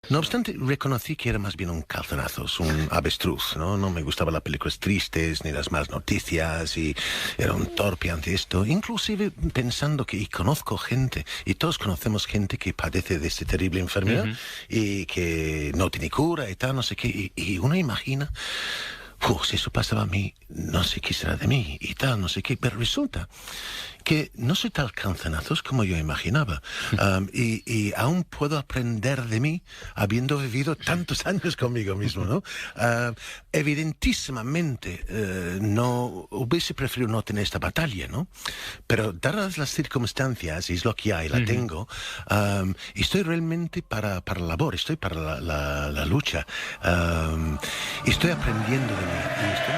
No obstante, reconocí que era más bien un calzonazos, un avestruz, ¿no? No me gustaban las películas tristes ni las malas noticias y era un torpe ante esto. Inclusive pensando que, y conozco gente, y todos conocemos gente que padece de esta terrible enfermedad Ujú. y que no tiene cura y tal, no sé qué. Y uno imagina, si eso pasaba a mí, no sé qué será de mí y tal, no sé qué. Pero resulta que no soy tan calzonazos como yo imaginaba. Y aún puedo aprender de mí habiendo vivido tantos años conmigo mismo, ¿no? Evidentísimamente no hubiese preferido no tener esta batalla, ¿no? Pero dadas las circunstancias, y es lo que hay, la Ujú. tengo, estoy realmente para la labor, estoy para la lucha. Estoy aprendiendo de mí. Y estoy...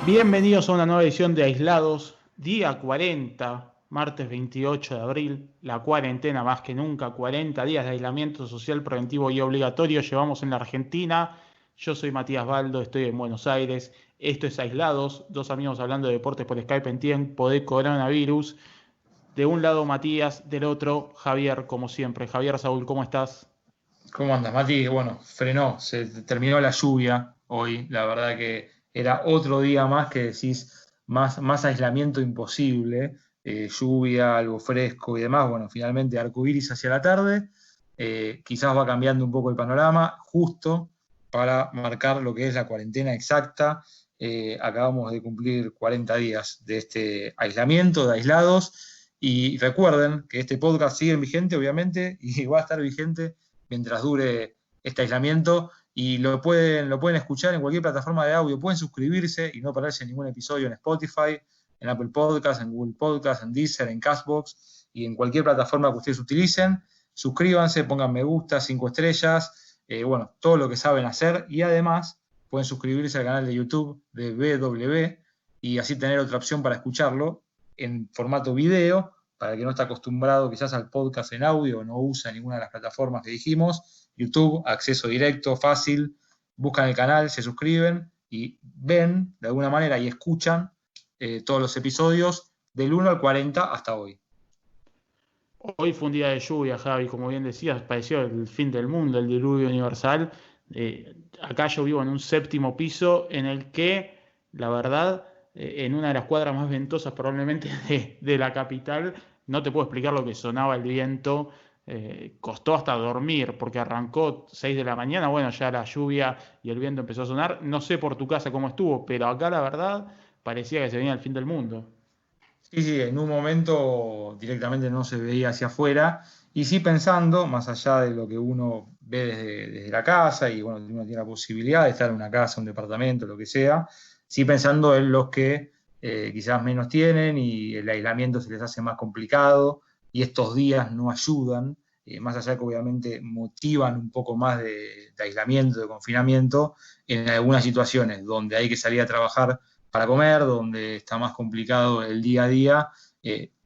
Bienvenidos a una nueva edición de Aislados, día 40, martes 28 de abril, la cuarentena más que nunca, 40 días de aislamiento social preventivo y obligatorio llevamos en la Argentina. Yo soy Matías Baldo, estoy en Buenos Aires, esto es Aislados, dos amigos hablando de deportes por Skype en tiempo de coronavirus. De un lado Matías, del otro Javier, como siempre. Javier, Saúl, ¿cómo estás? ¿Cómo andas, Mati? Bueno, frenó, se terminó la lluvia hoy. La verdad que era otro día más que decís, más aislamiento imposible. Lluvia, algo fresco y demás. Bueno, finalmente arcoíris hacia la tarde. Quizás va cambiando un poco el panorama, justo para marcar lo que es la cuarentena exacta. Acabamos de cumplir 40 días de este aislamiento, de aislados. Y recuerden que este podcast sigue vigente, obviamente, y va a estar vigente mientras dure este aislamiento y lo pueden escuchar en cualquier plataforma de audio, pueden suscribirse y no perderse ningún episodio en Spotify, en Apple Podcasts, en Google Podcasts, en Deezer, en Castbox y en cualquier plataforma que ustedes utilicen. Suscríbanse, pongan me gusta, 5 estrellas, bueno, todo lo que saben hacer y además pueden suscribirse al canal de YouTube de BW y así tener otra opción para escucharlo en formato video para el que no está acostumbrado quizás al podcast en audio o no usa ninguna de las plataformas que dijimos, YouTube, acceso directo, fácil, buscan el canal, se suscriben y ven de alguna manera y escuchan todos los episodios del 1 al 40 hasta hoy. Hoy fue un día de lluvia, Javi, como bien decías, pareció el fin del mundo, el diluvio universal. Acá yo vivo en un séptimo piso en el que, la verdad, en una de las cuadras más ventosas probablemente de la capital, no te puedo explicar lo que sonaba el viento. Costó hasta dormir porque arrancó 6 de la mañana, bueno, ya la lluvia y el viento empezó a sonar. No sé por tu casa cómo estuvo, pero acá la verdad parecía que se venía el fin del mundo. Sí, sí, en un momento directamente no se veía hacia afuera y sí pensando, más allá de lo que uno ve desde la casa y bueno, uno tiene la posibilidad de estar en una casa, un departamento, lo que sea, sí pensando en los que quizás menos tienen y el aislamiento se les hace más complicado y estos días no ayudan, más allá que obviamente motivan un poco más de aislamiento, de confinamiento, en algunas situaciones donde hay que salir a trabajar para comer, donde está más complicado el día a día,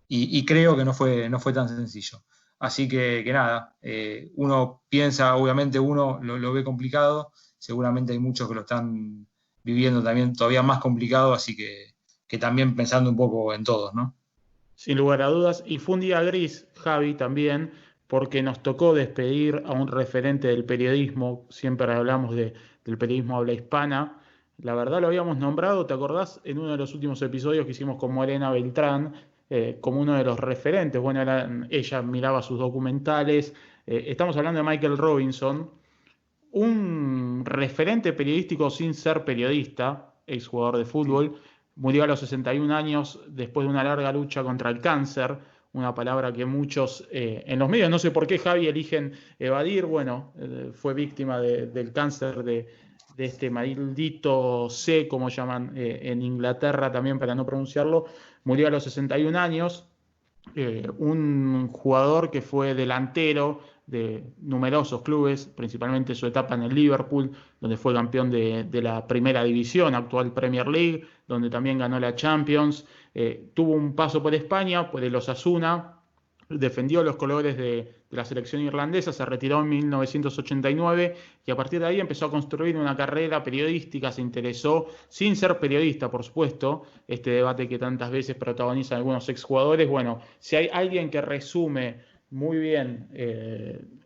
y creo que no fue tan sencillo. Así que nada, uno piensa, obviamente uno lo ve complicado, seguramente hay muchos que lo están viviendo también todavía más complicado, así que también pensando un poco en todos, ¿no? Sin lugar a dudas. Y fue un día gris, Javi, también, porque nos tocó despedir a un referente del periodismo. Siempre hablamos del periodismo habla hispana. La verdad lo habíamos nombrado, ¿te acordás? En uno de los últimos episodios que hicimos con Morena Beltrán, como uno de los referentes. Bueno, ella miraba sus documentales. Estamos hablando de Michael Robinson, un referente periodístico sin ser periodista, exjugador de Sí. fútbol, murió a los 61 años después de una larga lucha contra el cáncer, una palabra que muchos en los medios, no sé por qué Javi eligen evadir, bueno, fue víctima del cáncer de este maldito C, como llaman en Inglaterra también para no pronunciarlo, murió a los 61 años, un jugador que fue delantero de numerosos clubes, principalmente su etapa en el Liverpool, donde fue campeón de la primera división, actual Premier League, donde también ganó la Champions. Tuvo un paso por España, por el Osasuna, defendió los colores de la selección irlandesa, se retiró en 1989 y a partir de ahí empezó a construir una carrera periodística, se interesó, sin ser periodista, por supuesto, este debate que tantas veces protagonizan algunos exjugadores. Bueno, si hay alguien que resume muy bien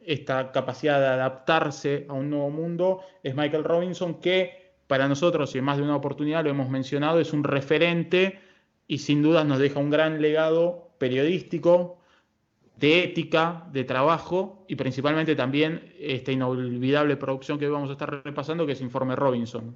esta capacidad de adaptarse a un nuevo mundo, es Michael Robinson, que para nosotros, y en más de una oportunidad lo hemos mencionado, es un referente y sin dudas nos deja un gran legado periodístico, de ética, de trabajo y principalmente también esta inolvidable producción que vamos a estar repasando, que es Informe Robinson.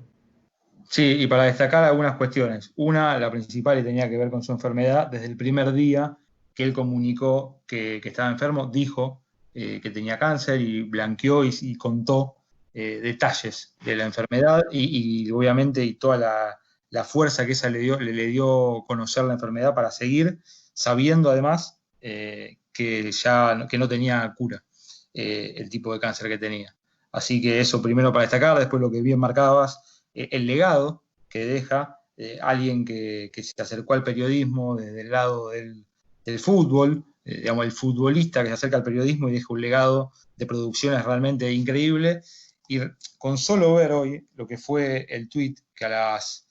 Sí, y para destacar algunas cuestiones. Una, la principal, y tenía que ver con su enfermedad. Desde el primer día que él comunicó que estaba enfermo, dijo que tenía cáncer y blanqueó y contó detalles de la enfermedad y obviamente y toda la fuerza que esa le dio conocer la enfermedad para seguir, sabiendo además que no tenía cura el tipo de cáncer que tenía. Así que eso primero para destacar, después lo que bien marcabas, el legado que deja alguien que se acercó al periodismo desde el lado del fútbol, digamos, el futbolista que se acerca al periodismo y deja un legado de producciones realmente increíble. Y con solo ver hoy lo que fue el tuit que a las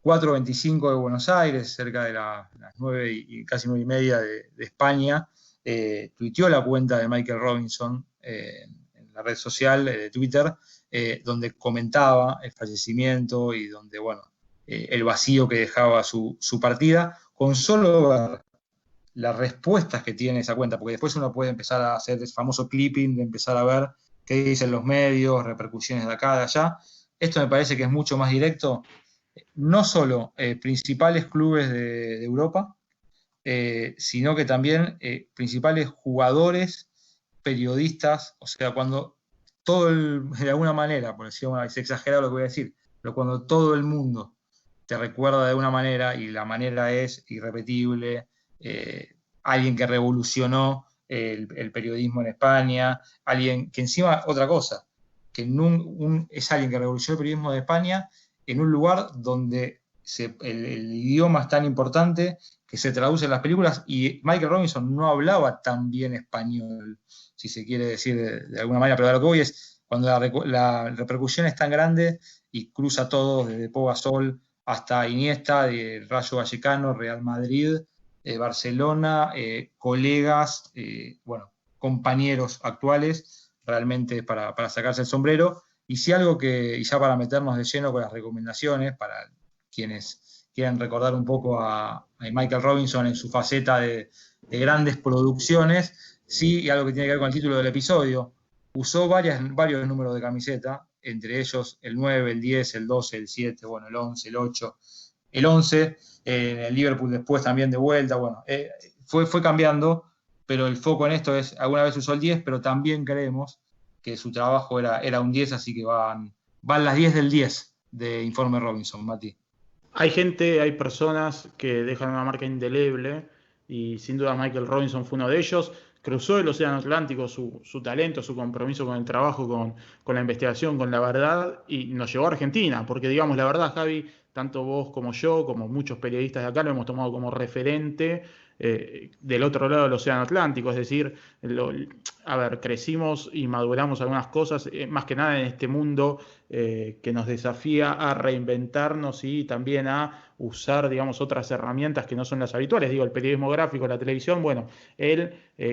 4:25 de Buenos Aires, cerca de las 9 y casi 9:30 de España, tuiteó la cuenta de Michael Robinson en la red social de Twitter, donde comentaba el fallecimiento y donde, bueno, el vacío que dejaba su partida, con solo ver las respuestas que tiene esa cuenta, porque después uno puede empezar a hacer el famoso clipping, de empezar a ver qué dicen los medios, repercusiones de acá, de allá. Esto me parece que es mucho más directo. No solo principales clubes de Europa, sino que también principales jugadores, periodistas, o sea, cuando de alguna manera, por decirlo, es exagerado lo que voy a decir, pero cuando todo el mundo te recuerda de una manera y la manera es irrepetible, alguien que revolucionó el periodismo en España, alguien que encima, otra cosa, que es alguien que revolucionó el periodismo de España en un lugar donde el idioma es tan importante que se traduce en las películas y Michael Robinson no hablaba tan bien español, si se quiere decir de alguna manera, pero a lo que voy es cuando la repercusión es tan grande y cruza todo desde Pau Gasol hasta Iniesta, de Rayo Vallecano, Real Madrid, Barcelona, colegas, bueno, compañeros actuales, realmente para sacarse el sombrero. Y si algo y ya para meternos de lleno con las recomendaciones, para quienes quieran recordar un poco a Michael Robinson en su faceta de grandes producciones, sí, y algo que tiene que ver con el título del episodio, usó varios números de camiseta, entre ellos el 9, el 10, el 12, el 7, bueno, el 11, el 8, el 11, en el Liverpool después también de vuelta, bueno, fue cambiando, pero el foco en esto es, alguna vez usó el 10, pero también creemos que su trabajo era un 10, así que van las 10 del 10 de Informe Robinson, Mati. Hay personas que dejan una marca indeleble y sin duda Michael Robinson fue uno de ellos. Cruzó el Océano Atlántico, su talento, su compromiso con el trabajo, con la investigación, con la verdad, y nos llevó a Argentina, porque digamos la verdad, Javi, tanto vos como yo, como muchos periodistas de acá, lo hemos tomado como referente del otro lado del Océano Atlántico, es decir, crecimos y maduramos algunas cosas, más que nada en este mundo que nos desafía a reinventarnos y también a usar, digamos, otras herramientas que no son las habituales, digo, el periodismo gráfico, la televisión, bueno, él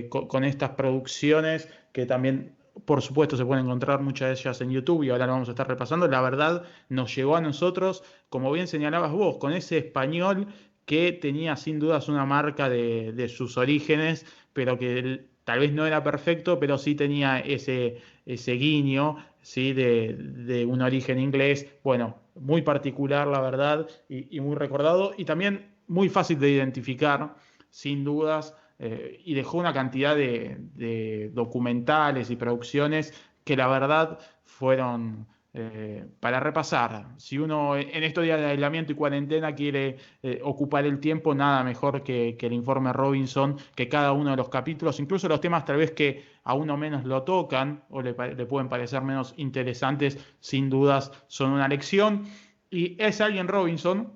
con estas producciones que también, por supuesto, se pueden encontrar muchas de ellas en YouTube y ahora lo vamos a estar repasando, la verdad nos llegó a nosotros, como bien señalabas vos, con ese español que tenía sin dudas una marca de sus orígenes, pero que tal vez no era perfecto, pero sí tenía ese guiño, ¿sí? de un origen inglés, bueno, muy particular la verdad y muy recordado y también muy fácil de identificar, sin dudas, y dejó una cantidad de documentales y producciones que la verdad fueron para repasar. Si uno en estos días de aislamiento y cuarentena quiere ocupar el tiempo, nada mejor que el informe Robinson, que cada uno de los capítulos, incluso los temas tal vez que a uno menos lo tocan o le pueden parecer menos interesantes, sin dudas son una lección. Y es alguien, Robinson,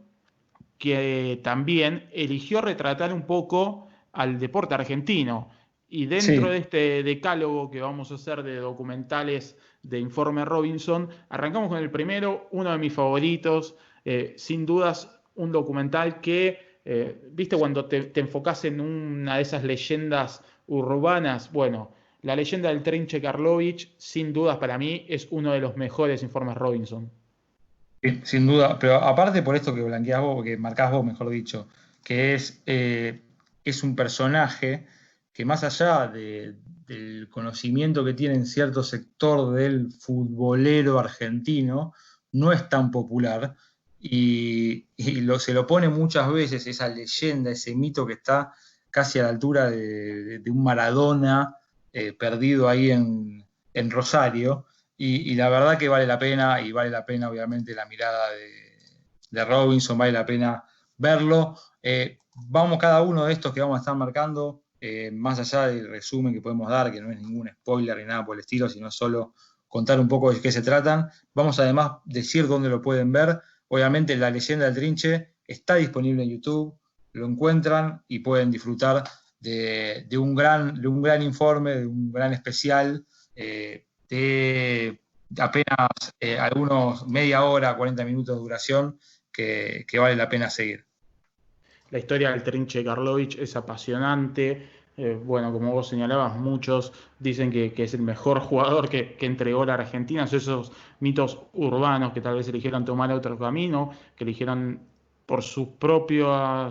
que también eligió retratar un poco al deporte argentino. Y dentro de Sí, este decálogo que vamos a hacer de documentales de Informe Robinson, arrancamos con el primero, uno de mis favoritos, sin dudas un documental que, viste, cuando te enfocás en una de esas leyendas urbanas, bueno, la leyenda del Trinche Karlovich, sin dudas para mí, es uno de los mejores Informes Robinson. sí, sin duda. Pero aparte por esto que blanqueás vos, que marcás vos, mejor dicho, que es un personaje que más allá del conocimiento que tiene en cierto sector del futbolero argentino, no es tan popular y se lo pone muchas veces esa leyenda, ese mito que está casi a la altura de un Maradona perdido ahí en Rosario. Y la verdad que vale la pena, y vale la pena obviamente la mirada de Robinson, vale la pena verlo. Vamos cada uno de estos que vamos a estar marcando, más allá del resumen que podemos dar, que no es ningún spoiler ni nada por el estilo, sino solo contar un poco de qué se tratan. Vamos además a decir dónde lo pueden ver. Obviamente la leyenda del Trinche está disponible en YouTube, lo encuentran y pueden disfrutar de un gran informe, de un gran especial. De apenas algunos media hora, 40 minutos de duración, que vale la pena seguir. La historia del Trinche Karlovich es apasionante. Bueno, como vos señalabas, muchos dicen que es el mejor jugador que entregó la Argentina. Son esos mitos urbanos que tal vez eligieron tomar otro camino, que eligieron por su propia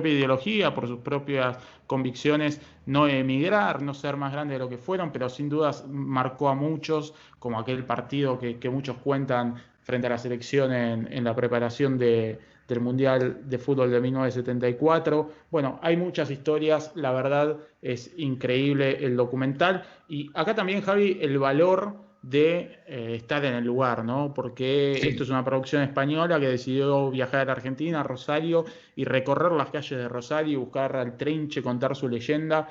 ideología, por sus propias convicciones, no emigrar, no ser más grandes de lo que fueron, pero sin dudas marcó a muchos, como aquel partido que muchos cuentan frente a la selección en la preparación del Mundial de Fútbol de 1974. Bueno, hay muchas historias, la verdad es increíble el documental. Y acá también, Javi, el valor de estar en el lugar, ¿no? Porque esto Sí, es una producción española que decidió viajar a la Argentina, a Rosario, y recorrer las calles de Rosario y buscar al Trinche, contar su leyenda,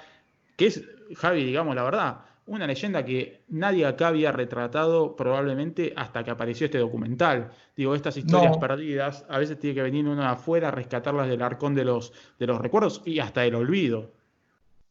que es, Javi, digamos la verdad, una leyenda que nadie acá había retratado probablemente hasta que apareció este documental. Digo, estas historias no, perdidas, a veces tiene que venir uno de afuera a rescatarlas del arcón de los recuerdos y hasta del olvido.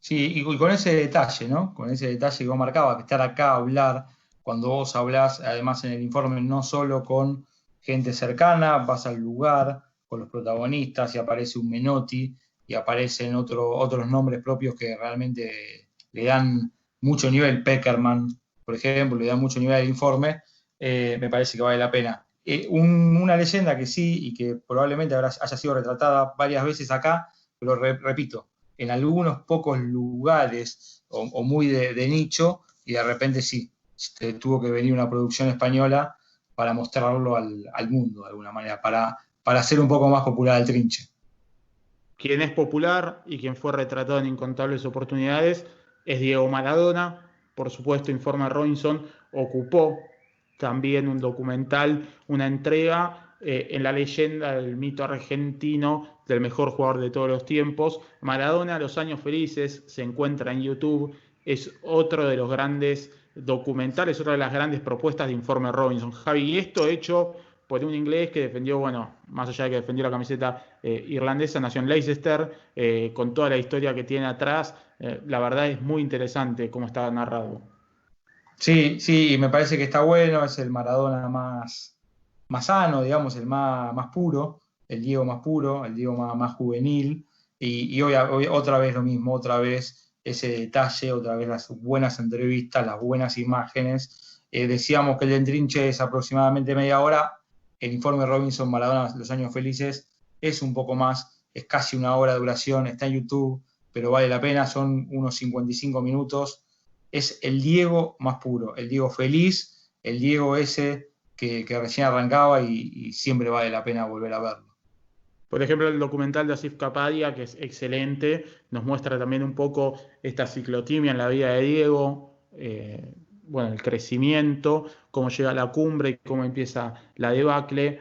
sí, y con ese detalle, ¿no? Con ese detalle que vos marcabas, que estar acá a hablar, cuando vos hablás, además en el informe, no solo con gente cercana, vas al lugar, con los protagonistas, y aparece un Menotti, y aparecen otros nombres propios que realmente le dan mucho nivel, Peckerman, por ejemplo, le dan mucho nivel al informe, me parece que vale la pena. Una leyenda que sí, y que probablemente haya sido retratada varias veces acá, pero repito, en algunos pocos lugares o muy de nicho, y de repente sí, tuvo que venir una producción española para mostrarlo al mundo de alguna manera, para hacer un poco más popular el Trinche. Quien es popular y quien fue retratado en incontables oportunidades es Diego Maradona. Por supuesto, Informe Robinson ocupó también un documental, una entrega en la leyenda del mito argentino del mejor jugador de todos los tiempos. Maradona, Los Años Felices, se encuentra en YouTube. Es otro de los grandes documentales, otra de las grandes propuestas de Informe Robinson. Javi, y esto hecho por un inglés que defendió, bueno, más allá de que defendió la camiseta irlandesa, nació en Leicester, con toda la historia que tiene atrás. La verdad es muy interesante cómo está narrado. Sí, sí, y me parece que está bueno, es el Maradona más sano, digamos, el más puro, el Diego más puro, el Diego más juvenil, y hoy otra vez lo mismo, otra vez ese detalle, otra vez las buenas entrevistas, las buenas imágenes. Decíamos que el Entrinche es aproximadamente media hora, el informe Robinson Maradona, Los Años Felices, es un poco más, es casi una hora de duración, está en YouTube, pero vale la pena, son unos 55 minutos. Es el Diego más puro, el Diego feliz, el Diego ese que recién arrancaba y siempre vale la pena volver a verlo. Por ejemplo, el documental de Asif Kapadia, que es excelente, nos muestra también un poco esta ciclotimia en la vida de Diego. bueno, el crecimiento, cómo llega a la cumbre y cómo empieza la debacle.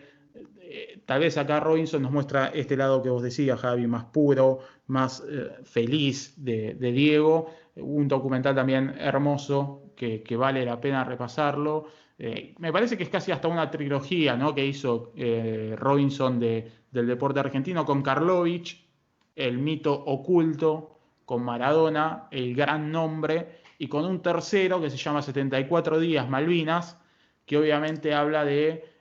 Tal vez acá Robinson nos muestra este lado que vos decías, Javi, más puro, más feliz de Diego. Un documental también hermoso que vale la pena repasarlo. Me parece que es casi hasta una trilogía, ¿no?, que hizo Robinson del deporte argentino con Karlovich, el mito oculto, con Maradona, el gran nombre, y con un tercero que se llama 74 días Malvinas, que obviamente habla de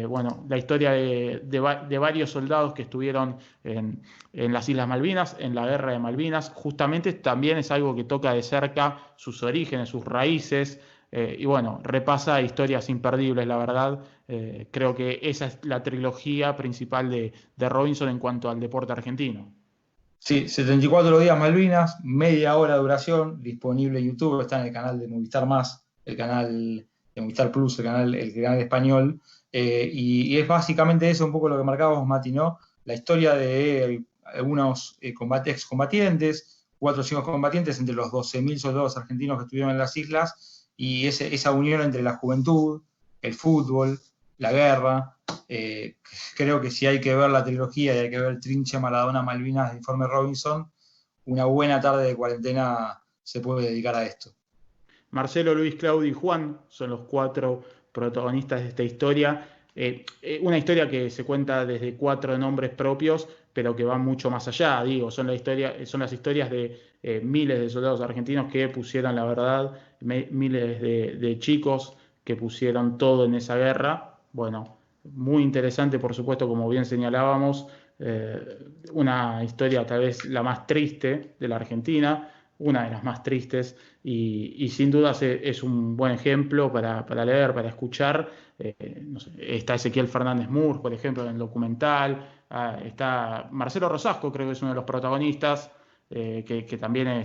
bueno, la historia de varios soldados que estuvieron en las Islas Malvinas, en la guerra de Malvinas. Justamente también es algo que toca de cerca sus orígenes, sus raíces, y bueno, repasa historias imperdibles, la verdad. Creo que esa es la trilogía principal de Robinson en cuanto al deporte argentino. Sí, 74 días Malvinas, media hora de duración, disponible en YouTube, está en el canal de Movistar Más, el canal de Movistar Plus, el canal español, y es básicamente eso un poco lo que marcábamos, Mati, ¿no? La historia de algunos excombatientes, 4 o 5 combatientes entre los 12.000 soldados argentinos que estuvieron en las islas, y esa unión entre la juventud, el fútbol, la guerra. Creo que si hay que ver la trilogía y hay que ver Trinche, Maradona, Malvinas de Informe Robinson, una buena tarde de cuarentena se puede dedicar a esto. Marcelo, Luis, Claudio y Juan son los 4 protagonistas de esta historia. Una historia que se cuenta desde 4 nombres propios, pero que va mucho más allá. Digo, son las historias de miles de soldados argentinos que pusieron, la verdad, miles de chicos que pusieron todo en esa guerra. Bueno, muy interesante, por supuesto, como bien señalábamos, una historia tal vez la más triste de la Argentina, una de las más tristes, y sin duda es un buen ejemplo para leer, para escuchar. No sé, está Ezequiel Fernández Murs, por ejemplo, en el documental. Está Marcelo Rosasco, creo que es uno de los protagonistas, que también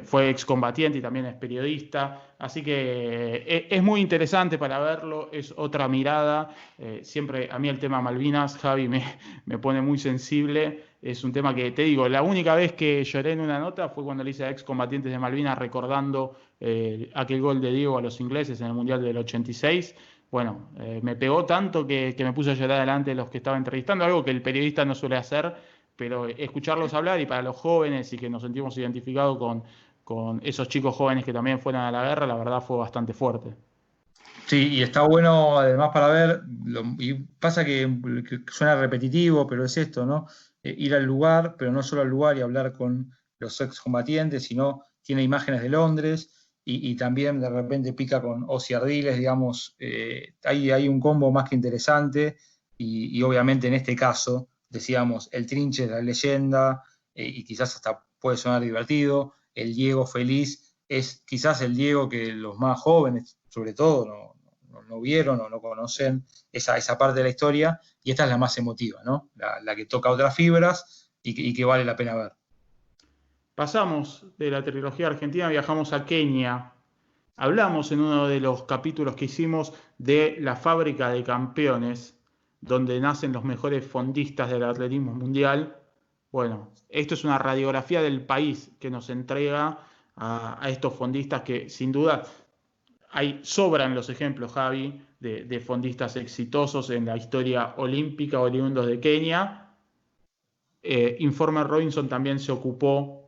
fue excombatiente y también es periodista. Así que es muy interesante para verlo, es otra mirada. Siempre a mí el tema Malvinas, Javi, me pone muy sensible. Es un tema que, te digo, la única vez que lloré en una nota fue cuando le hice a excombatientes de Malvinas recordando aquel gol de Diego a los ingleses en el Mundial del 86. Bueno, me pegó tanto que me puse a llorar delante de los que estaba entrevistando, algo que el periodista no suele hacer, pero escucharlos hablar, y para los jóvenes y que nos sentimos identificados con esos chicos jóvenes que también fueron a la guerra, la verdad fue bastante fuerte. Sí, y está bueno además para ver, y pasa que suena repetitivo, pero es esto, ¿no? Ir al lugar, pero no solo al lugar y hablar con los excombatientes, sino tiene imágenes de Londres y también de repente pica con Ozzy Ardiles, digamos, hay un combo más que interesante y obviamente en este caso, decíamos, el Trinche es la leyenda y quizás hasta puede sonar divertido, el Diego feliz es quizás el Diego que los más jóvenes, sobre todo, no vieron o no conocen esa parte de la historia, y esta es la más emotiva, ¿no? La que toca otras fibras y que vale la pena ver. Pasamos de la trilogía argentina, viajamos a Kenia. Hablamos en uno de los capítulos que hicimos de la fábrica de campeones, donde nacen los mejores fondistas del atletismo mundial. Bueno, esto es una radiografía del país que nos entrega a estos fondistas que sin duda sobran los ejemplos, Javi, de fondistas exitosos en la historia olímpica oriundos de Kenia. Informe Robinson también se ocupó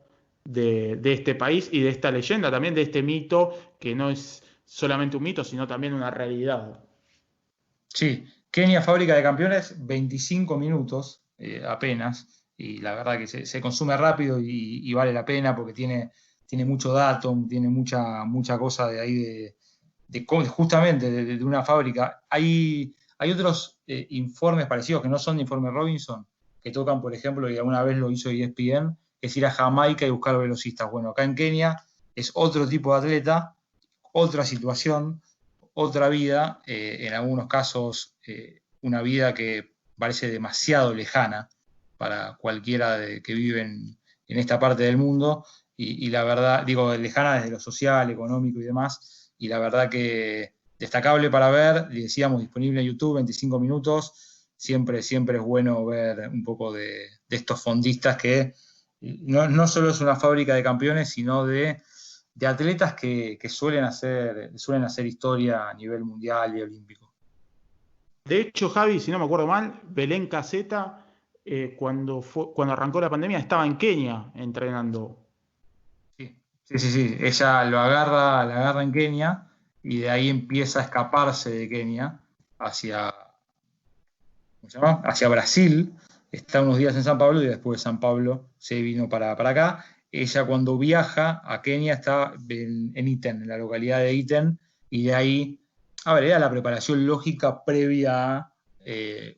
de este país y de esta leyenda, también de este mito, que no es solamente un mito, sino también una realidad. Sí, Kenia, fábrica de campeones, 25 minutos apenas, y la verdad que se consume rápido y vale la pena porque tiene mucho dato, tiene mucha cosa de ahí justamente de una fábrica. Hay otros informes parecidos que no son de Informe Robinson, que tocan, por ejemplo, y alguna vez lo hizo ESPN, que es ir a Jamaica y buscar velocistas. Bueno, acá en Kenia es otro tipo de atleta, otra situación, otra vida, en algunos casos una vida que parece demasiado lejana para cualquiera que vive en esta parte del mundo, y la verdad, digo, lejana desde lo social, económico y demás, y la verdad que destacable para ver, y decíamos, disponible en YouTube, 25 minutos, siempre es bueno ver un poco de estos fondistas que no solo es una fábrica de campeones, sino de de atletas que suelen hacer historia a nivel mundial y olímpico. De hecho, Javi, si no me acuerdo mal, Belén Caseta, cuando arrancó la pandemia, estaba en Kenia entrenando. Sí. Ella la agarra en Kenia y de ahí empieza a escaparse de Kenia hacia Brasil. Está unos días en San Pablo y después de San Pablo se vino para acá. Ella cuando viaja a Kenia está en Iten, en la localidad de Iten, y de ahí, era la preparación lógica previa a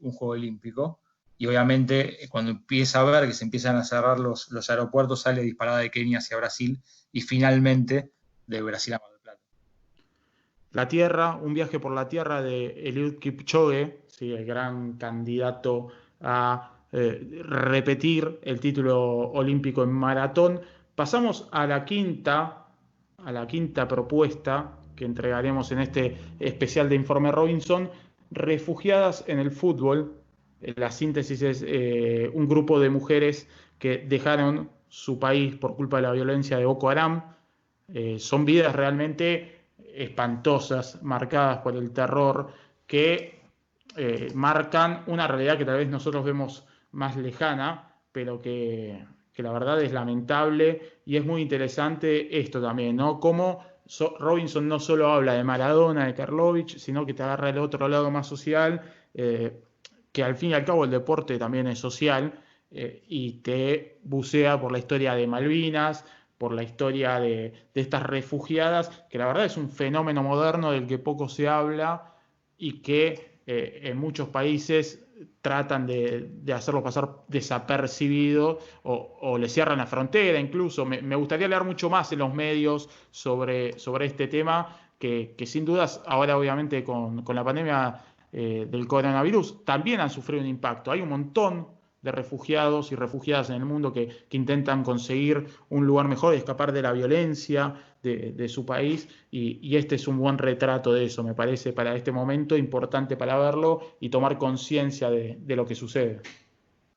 un Juego Olímpico. Y obviamente cuando empieza a ver que se empiezan a cerrar los aeropuertos, sale disparada de Kenia hacia Brasil y finalmente de Brasil a Mar del Plata. La Tierra, un viaje por la Tierra de Eliud Kipchoge, ¿sí? El gran candidato a repetir el título olímpico en maratón. Pasamos a la quinta propuesta que entregaremos en este especial de Informe Robinson, refugiadas en el fútbol. La síntesis es un grupo de mujeres que dejaron su país por culpa de la violencia de Boko Haram. Son vidas realmente espantosas, marcadas por el terror, que marcan una realidad que tal vez nosotros vemos más lejana, pero que la verdad es lamentable, y es muy interesante esto también, ¿no? Cómo Robinson no solo habla de Maradona, de Karlovich, sino que te agarra el otro lado más social, que al fin y al cabo el deporte también es social, y te bucea por la historia de Malvinas, por la historia de estas refugiadas, que la verdad es un fenómeno moderno del que poco se habla y que en muchos países tratan de hacerlo pasar desapercibido o le cierran la frontera incluso. Me gustaría leer mucho más en los medios sobre este tema, que sin dudas ahora obviamente con la pandemia del coronavirus también han sufrido un impacto. Hay un montón de refugiados y refugiadas en el mundo que intentan conseguir un lugar mejor y escapar de la violencia de su país, y este es un buen retrato de eso, me parece, para este momento importante para verlo y tomar conciencia de lo que sucede.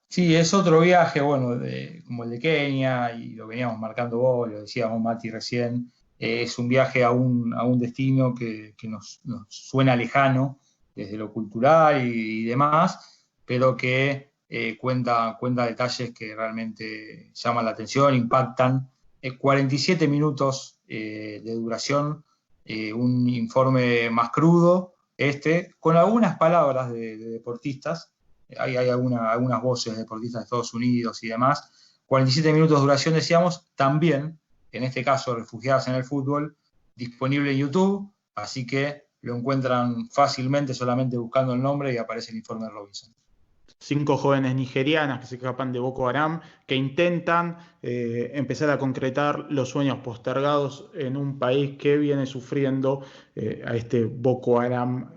Sí, es otro viaje, como el de Kenia, y lo veníamos marcando vos, lo decíamos Mati recién, es un viaje a un destino que nos suena lejano desde lo cultural y demás, pero que cuenta detalles que realmente llaman la atención, impactan. 47 minutos de duración, un informe más crudo, con algunas palabras de deportistas. Hay algunas voces de deportistas de Estados Unidos y demás. 47 minutos de duración, decíamos, también, en este caso, refugiadas en el fútbol, disponible en YouTube, así que lo encuentran fácilmente solamente buscando el nombre y aparece el informe de Robinson. 5 jóvenes nigerianas que se escapan de Boko Haram, que intentan empezar a concretar los sueños postergados en un país que viene sufriendo a este Boko Haram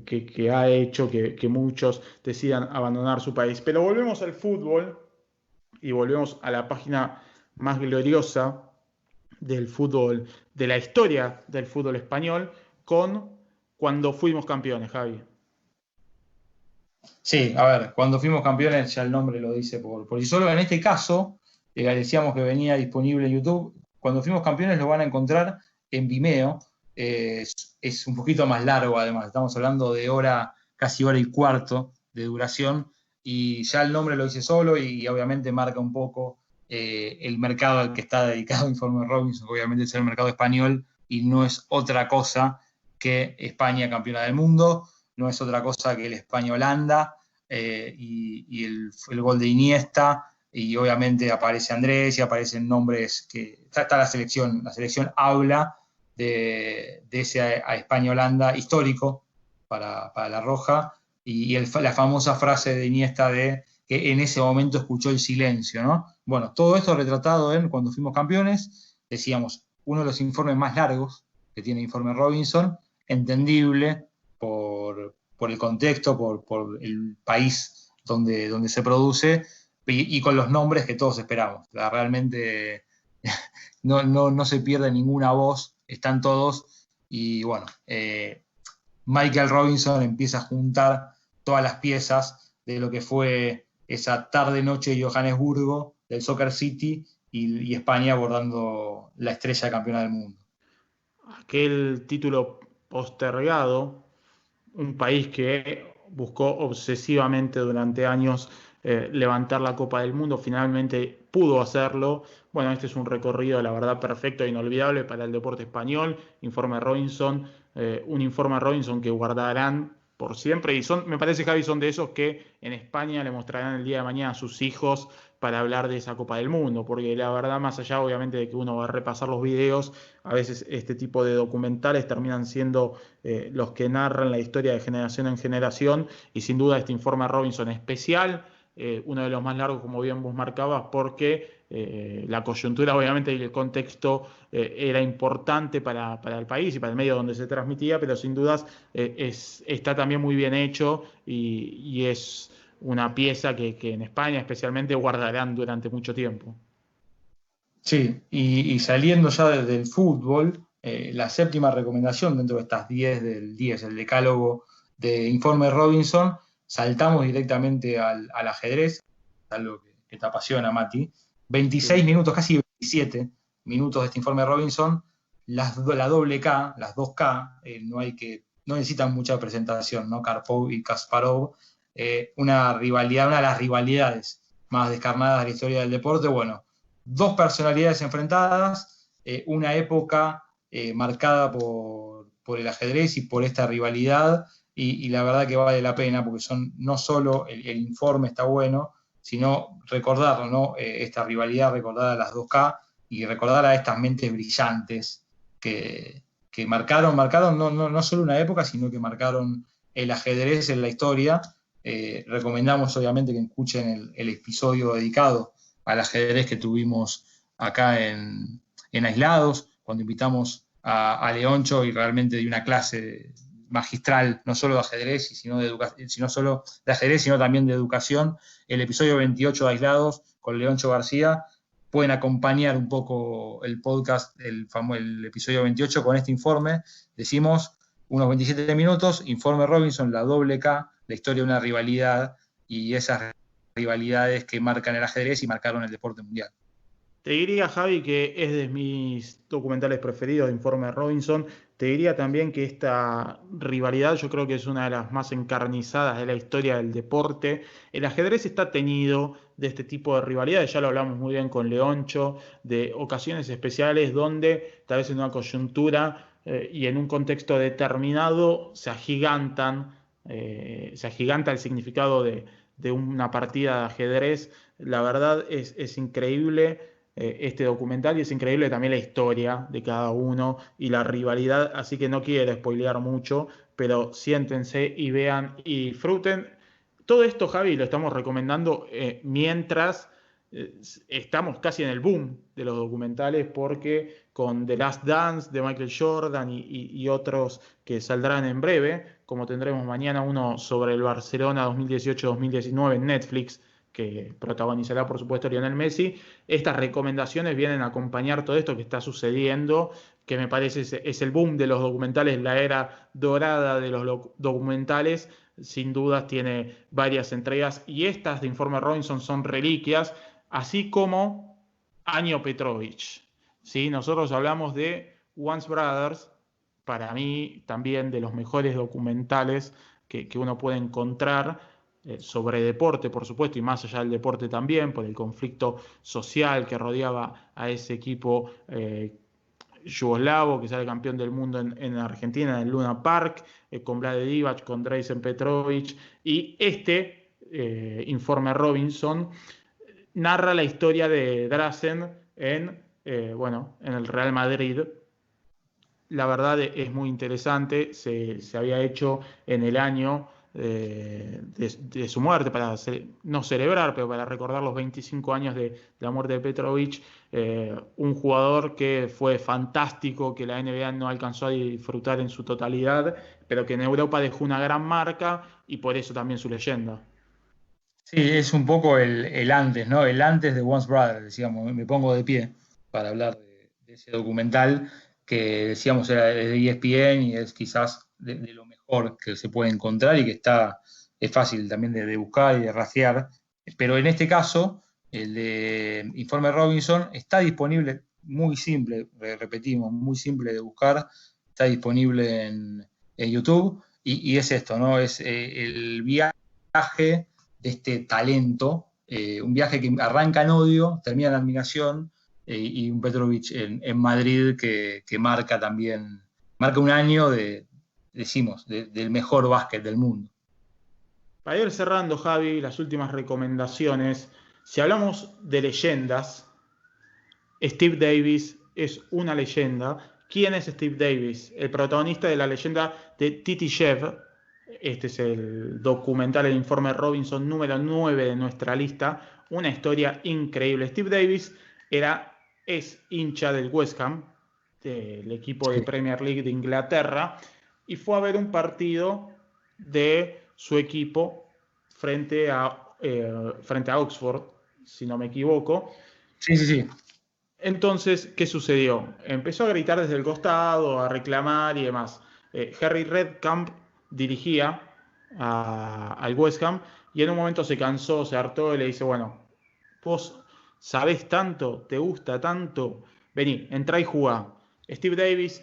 que ha hecho que muchos decidan abandonar su país. Pero volvemos al fútbol y volvemos a la página más gloriosa del fútbol, de la historia del fútbol español, con Cuando fuimos campeones, Javi. Sí, cuando fuimos campeones, ya el nombre lo dice por sí solo. En este caso, decíamos que venía disponible en YouTube. Cuando fuimos campeones lo van a encontrar en Vimeo. Es un poquito más largo, además. Estamos hablando de casi hora y cuarto de duración. Y ya el nombre lo dice solo y obviamente marca un poco el mercado al que está dedicado Informe Robinson. Obviamente es el mercado español y no es otra cosa que España campeona del mundo. No es otra cosa que el España-Holanda y el gol de Iniesta, y obviamente aparece Andrés y aparecen nombres que... Está la selección habla de ese España-Holanda histórico para la Roja, y la famosa frase de Iniesta de que en ese momento escuchó el silencio, ¿no? Bueno, todo esto retratado en Cuando fuimos campeones, decíamos, uno de los informes más largos que tiene Informe Robinson, entendible por el contexto, por el país donde se produce, y con los nombres que todos esperamos. Realmente no se pierde ninguna voz, están todos, y bueno, Michael Robinson empieza a juntar todas las piezas de lo que fue esa tarde-noche de Johannesburgo, del Soccer City, y España abordando la estrella campeona del mundo. Aquel título postergado, un país que buscó obsesivamente durante años levantar la Copa del Mundo, finalmente pudo hacerlo. Bueno, este es un recorrido, la verdad, perfecto e inolvidable para el deporte español. Informe Robinson, un informe Robinson que guardarán por siempre. Y me parece, Javi, son de esos que en España le mostrarán el día de mañana a sus hijos para hablar de esa Copa del Mundo, porque la verdad, más allá obviamente de que uno va a repasar los videos, a veces este tipo de documentales terminan siendo los que narran la historia de generación en generación, y sin duda este informe Robinson especial, uno de los más largos, como bien vos marcabas, porque la coyuntura obviamente y el contexto era importante para el país y para el medio donde se transmitía, pero sin dudas está también muy bien hecho y es una pieza que en España especialmente guardarán durante mucho tiempo. Sí, y saliendo ya del fútbol, la séptima recomendación dentro de estas 10 del 10, el decálogo de Informe Robinson, saltamos directamente al ajedrez, algo que te apasiona, Mati. 26 Sí. minutos, casi 27 minutos de este Informe Robinson, la doble K, las dos K, no necesitan mucha presentación, ¿no? Karpov y Kasparov, una rivalidad, una de las rivalidades más descarnadas de la historia del deporte. Bueno, dos personalidades enfrentadas, una época marcada por el ajedrez y por esta rivalidad, y la verdad que vale la pena, porque no solo el informe está bueno, sino recordar, ¿no? Esta rivalidad, recordar a las 2K y recordar a estas mentes brillantes que marcaron no solo una época, sino que marcaron el ajedrez en la historia. Recomendamos obviamente que escuchen el episodio dedicado al ajedrez que tuvimos acá en Aislados, cuando invitamos a Leoncho y realmente dio una clase magistral, no solo de ajedrez, sino también de educación. El episodio 28 de Aislados con Leoncho García. Pueden acompañar un poco el podcast, el episodio 28, con este informe. Decimos unos 27 minutos, Informe Robinson, la doble K, la historia de una rivalidad y esas rivalidades que marcan el ajedrez y marcaron el deporte mundial. Te diría, Javi, que es de mis documentales preferidos de Informe Robinson. Te diría también que esta rivalidad yo creo que es una de las más encarnizadas de la historia del deporte. El ajedrez está teñido de este tipo de rivalidades, ya lo hablamos muy bien con Leoncho, de ocasiones especiales donde tal vez en una coyuntura y en un contexto determinado se agiganta el significado de una partida de ajedrez. La verdad es increíble este documental, y es increíble también la historia de cada uno y la rivalidad, así que no quiero spoilear mucho, pero siéntense y vean y disfruten. Todo esto, Javi, lo estamos recomendando mientras estamos casi en el boom de los documentales, porque con The Last Dance de Michael Jordan y otros que saldrán en breve, como tendremos mañana uno sobre el Barcelona 2018-2019 en Netflix, que protagonizará por supuesto Lionel Messi. Estas recomendaciones vienen a acompañar todo esto que está sucediendo, que me parece es el boom de los documentales, la era dorada de los documentales. Sin dudas tiene varias entregas, y estas de Informe Robinson son reliquias, así como Año Petrovich. ¿Sí? Nosotros hablamos de Once Brothers, para mí también de los mejores documentales que uno puede encontrar sobre deporte, por supuesto, y más allá del deporte también, por el conflicto social que rodeaba a ese equipo yugoslavo que sale campeón del mundo en Argentina, en el Luna Park, con Vlade Divac, con Drazen Petrovic, y este Informe Robinson narra la historia de Drazen en el Real Madrid. La verdad es muy interesante, se había hecho en el año de su muerte, para no celebrar, pero para recordar los 25 años de la muerte de Petrovic, un jugador que fue fantástico, que la NBA no alcanzó a disfrutar en su totalidad, pero que en Europa dejó una gran marca y por eso también su leyenda. Sí, es un poco el antes, ¿no? El antes de Once Brothers, decíamos. Me pongo de pie para hablar de ese documental que decíamos era de ESPN y es quizás de lo mejor que se puede encontrar y que es fácil también de buscar y de rastrear. Pero en este caso el de Informe Robinson, está disponible, muy simple, repetimos, muy simple de buscar, está disponible en YouTube, y es esto, ¿no? Es el viaje de este talento, un viaje que arranca en odio, termina en admiración, y un Petrovic en Madrid que marca también, marca un año del mejor básquet del mundo. Para ir cerrando, Javi, las últimas recomendaciones. Si hablamos de leyendas, Steve Davis es una leyenda. ¿Quién es Steve Davis? El protagonista de la leyenda de Titishev. Este es el documental, el informe Robinson número 9 de nuestra lista. Una historia increíble. Steve Davis es hincha del West Ham, del equipo de Premier League de Inglaterra, y fue a ver un partido de su equipo frente a Oxford, si no me equivoco. Sí. Entonces, ¿qué sucedió? Empezó a gritar desde el costado, a reclamar y demás. Harry Redknapp dirigía al West Ham y en un momento se cansó, se hartó y le dice, bueno, vos sabés tanto, te gusta tanto, vení, entrá y jugá. Steve Davis,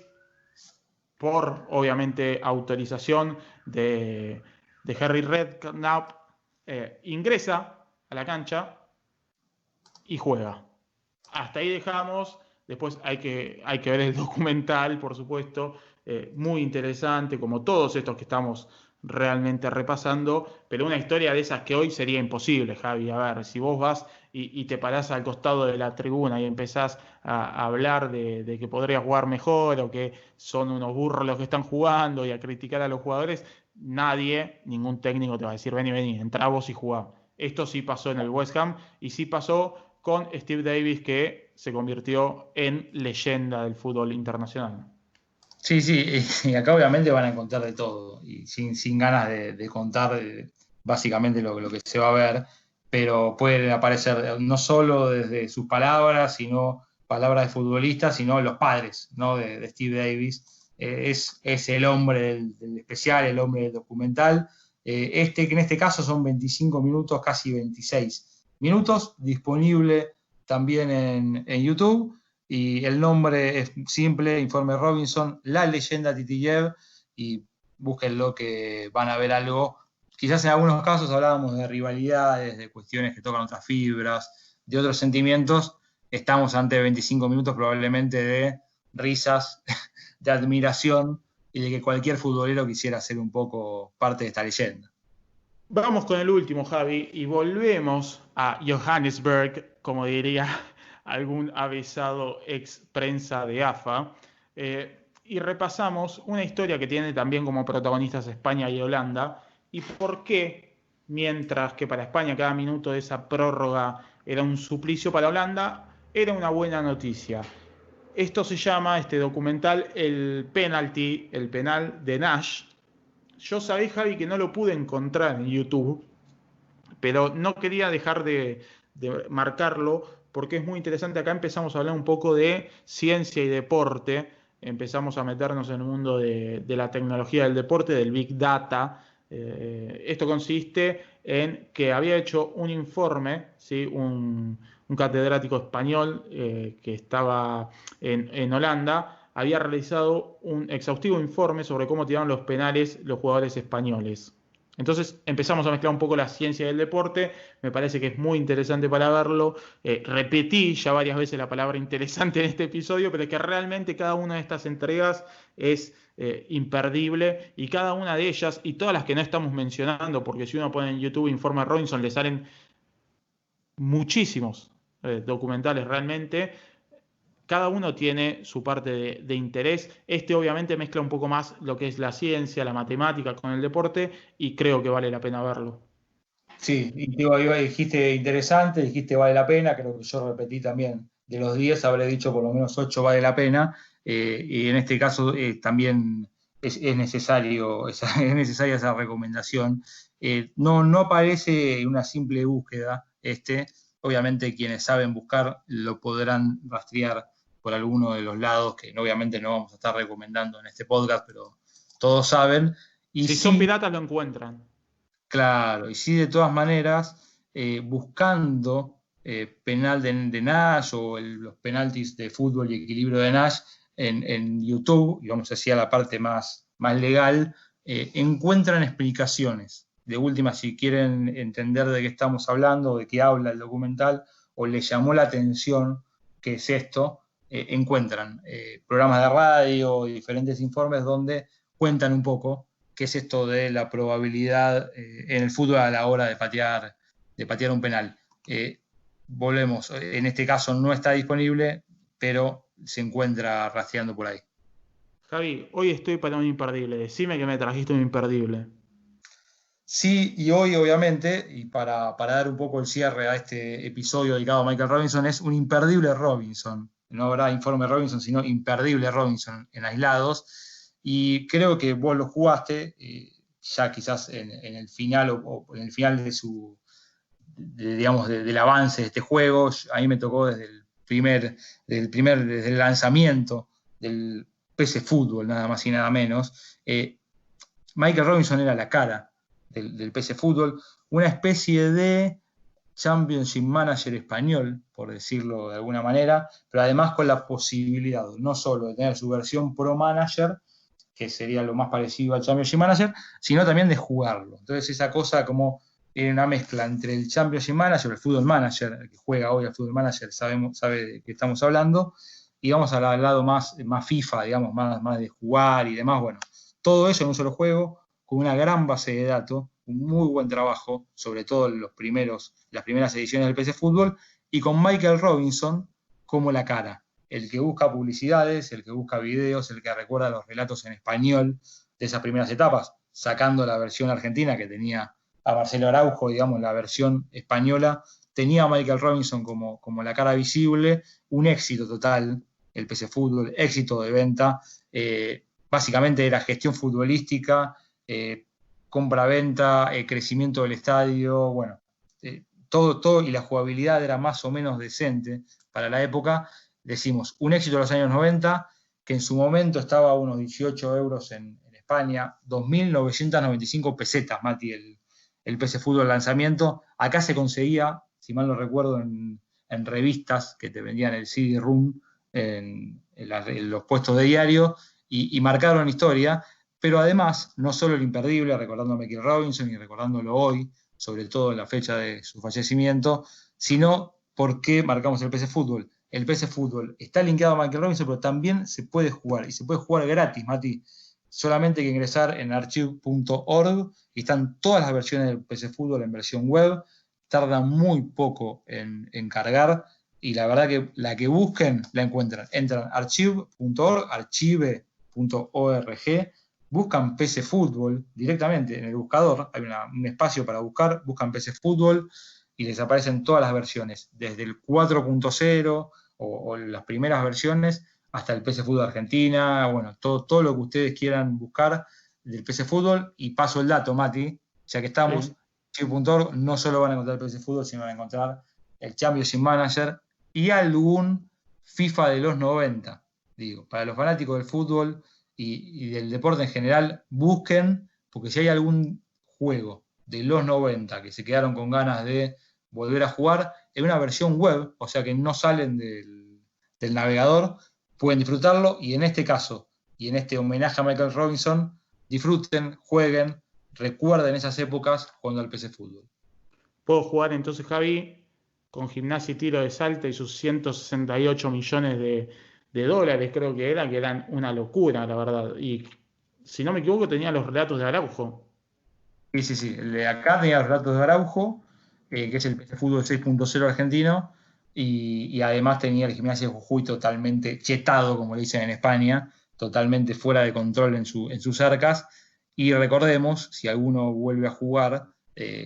por obviamente autorización de Harry Redknapp, ingresa a la cancha y juega. Hasta ahí dejamos. Después hay que ver el documental, por supuesto, muy interesante, como todos estos que estamos realmente repasando, pero una historia de esas que hoy sería imposible, Javi. A ver, si vos vas y te parás al costado de la tribuna y empezás a hablar de que podría jugar mejor o que son unos burros los que están jugando y a criticar a los jugadores, nadie, ningún técnico te va a decir, vení, entrá vos y jugá. Esto sí pasó en el West Ham y sí pasó con Steve Davis, que se convirtió en leyenda del fútbol internacional. Sí, y acá obviamente van a encontrar de todo, y sin ganas de contar básicamente lo que se va a ver, pero pueden aparecer no solo desde sus palabras, sino palabras de futbolistas, sino los padres, ¿no? de Steve Davis. Es el hombre del especial, el hombre del documental, que en este caso son 25 minutos, casi 26 minutos, disponible también en YouTube. Y el nombre es simple, Informe Robinson, la leyenda Titiliev, y búsquenlo que van a ver algo. Quizás en algunos casos hablábamos de rivalidades, de cuestiones que tocan otras fibras, de otros sentimientos. Estamos ante 25 minutos probablemente de risas, de admiración y de que cualquier futbolero quisiera ser un poco parte de esta leyenda. Vamos con el último, Javi, y volvemos a Johannesburg, como diría algún avisado ex prensa de AFA, y repasamos una historia que tiene también como protagonistas España y Holanda, y por qué, mientras que para España cada minuto de esa prórroga era un suplicio, para Holanda era una buena noticia. Esto se llama, este documental, el penal de Nash. Yo sabía, Javi, que no lo pude encontrar en YouTube, pero no quería dejar de marcarlo porque es muy interesante. Acá empezamos a hablar un poco de ciencia y deporte, empezamos a meternos en el mundo de la tecnología del deporte, del Big Data. Esto consiste en que había hecho un informe, ¿sí? un catedrático español que estaba en Holanda, había realizado un exhaustivo informe sobre cómo tiraron los penales los jugadores españoles. Entonces empezamos a mezclar un poco la ciencia del deporte, me parece que es muy interesante para verlo. Repetí ya varias veces la palabra interesante en este episodio, pero es que realmente cada una de estas entregas es imperdible, y cada una de ellas, y todas las que no estamos mencionando, porque si uno pone en YouTube Informe Robinson le salen muchísimos documentales realmente. Cada uno tiene su parte de interés. Este obviamente mezcla un poco más lo que es la ciencia, la matemática con el deporte, y creo que vale la pena verlo. Sí, y dijiste interesante, dijiste vale la pena, creo que yo repetí también, de los 10 habré dicho por lo menos 8 vale la pena, y en este caso también es necesaria esa recomendación. No aparece una simple búsqueda, obviamente quienes saben buscar lo podrán rastrear por alguno de los lados, que obviamente no vamos a estar recomendando en este podcast, pero todos saben. Y si son piratas lo encuentran. Claro, y sí, de todas maneras, buscando penal de Nash o los penaltis de fútbol y equilibrio de Nash en YouTube, y vamos hacia la parte más legal, encuentran explicaciones. De última, si quieren entender de qué estamos hablando, de qué habla el documental, o les llamó la atención qué es esto, encuentran programas de radio, diferentes informes donde cuentan un poco qué es esto de la probabilidad en el fútbol a la hora de patear un penal. Volvemos, en este caso no está disponible, pero se encuentra rastreando por ahí. Javi, hoy estoy para un imperdible. Decime que me trajiste un imperdible. Sí, y hoy obviamente, y para dar un poco el cierre a este episodio dedicado a Michael Robinson, es un imperdible Robinson. No habrá informe Robinson, sino imperdible Robinson en aislados. Y creo que vos lo jugaste, ya quizás en el final o en el final de su, digamos, del avance de este juego. A mí me tocó desde el lanzamiento del PC Fútbol, nada más y nada menos. Michael Robinson era la cara del PC Fútbol, una especie de Championship Manager español, por decirlo de alguna manera, pero además con la posibilidad no solo de tener su versión Pro Manager, que sería lo más parecido al Championship Manager, sino también de jugarlo. Entonces esa cosa como una mezcla entre el Championship Manager, el Football Manager, el que juega hoy al Football Manager sabe de qué estamos hablando, y vamos al lado más FIFA, digamos, más de jugar y demás. Bueno, todo eso en un solo juego, con una gran base de datos, un muy buen trabajo, sobre todo en las primeras ediciones del PC Fútbol, y con Michael Robinson como la cara, el que busca publicidades, el que busca videos, el que recuerda los relatos en español de esas primeras etapas, sacando la versión argentina que tenía a Marcelo Araujo, digamos, la versión española, tenía a Michael Robinson como la cara visible, un éxito total, el PC Fútbol, éxito de venta, básicamente era gestión futbolística, compra-venta, crecimiento del estadio, bueno, todo, y la jugabilidad era más o menos decente para la época. Decimos, un éxito de los años 90, que en su momento estaba a unos 18 euros en España, 2.995 pesetas, Mati, el PC Fútbol lanzamiento. Acá se conseguía, si mal no recuerdo, en revistas que te vendían el CD-ROOM, en los puestos de diario, y marcaron historia. Pero además, no solo el imperdible, recordando a Michael Robinson y recordándolo hoy, sobre todo en la fecha de su fallecimiento, sino por qué marcamos el PC Fútbol. El PC Fútbol está linkeado a Michael Robinson, pero también se puede jugar, y se puede jugar gratis, Mati. Solamente hay que ingresar en archive.org y están todas las versiones del PC Fútbol en versión web. Tarda muy poco en cargar, y la verdad que la que busquen la encuentran. Entran a archive.org, archive.org, buscan PC Fútbol directamente en el buscador, hay un espacio para buscar, buscan PC Fútbol y les aparecen todas las versiones, desde el 4.0 o las primeras versiones hasta el PC Fútbol Argentina, bueno, todo lo que ustedes quieran buscar del PC Fútbol. Y paso el dato, Mati, ya que estamos, archive.org, no solo van a encontrar el PC Fútbol, sino van a encontrar el Championship Manager y algún FIFA de los 90. Digo, para los fanáticos del fútbol y del deporte en general, busquen, porque si hay algún juego de los 90 que se quedaron con ganas de volver a jugar, en una versión web, o sea que no salen del navegador, pueden disfrutarlo. Y en este caso, y en este homenaje a Michael Robinson, disfruten, jueguen, recuerden esas épocas jugando al PC Fútbol. Puedo jugar entonces, Javi, con Gimnasia y Tiro de Salta y sus 168 millones de dólares, creo que eran una locura, la verdad. Y si no me equivoco, tenía los relatos de Araujo. Sí. El de acá tenía los relatos de Araujo, que es el PC Fútbol 6.0 argentino, y además tenía el Gimnasia de Jujuy totalmente chetado, como le dicen en España, totalmente fuera de control en sus arcas. Y recordemos, si alguno vuelve a jugar,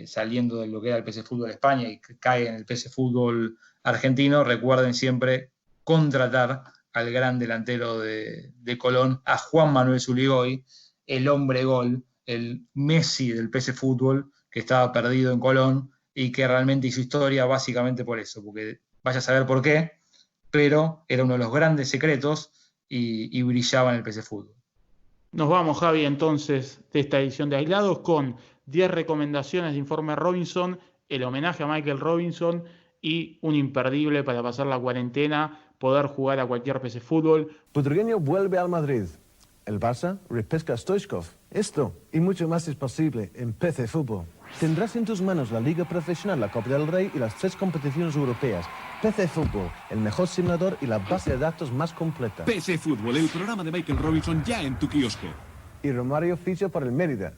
saliendo de lo que era el PC Fútbol España y cae en el PC Fútbol argentino, recuerden siempre contratar al gran delantero de Colón, a Juan Manuel Zuligoy, el hombre gol, el Messi del PC Fútbol, que estaba perdido en Colón y que realmente hizo historia básicamente por eso, porque vaya a saber por qué, pero era uno de los grandes secretos y brillaba en el PC Fútbol. Nos vamos, Javi, entonces, de esta edición de Aislados con 10 recomendaciones de Informe Robinson, el homenaje a Michael Robinson y un imperdible para pasar la cuarentena, poder jugar a cualquier PC Fútbol. Butragueño vuelve al Madrid. El Barça repesca a Stoichkov. Esto y mucho más es posible en PC Fútbol. Tendrás en tus manos la Liga Profesional, la Copa del Rey y las 3 competiciones europeas. PC Fútbol, el mejor simulador y la base de datos más completa. PC Fútbol, el programa de Michael Robinson ya en tu kiosco. Y Romario ficha por el Mérida.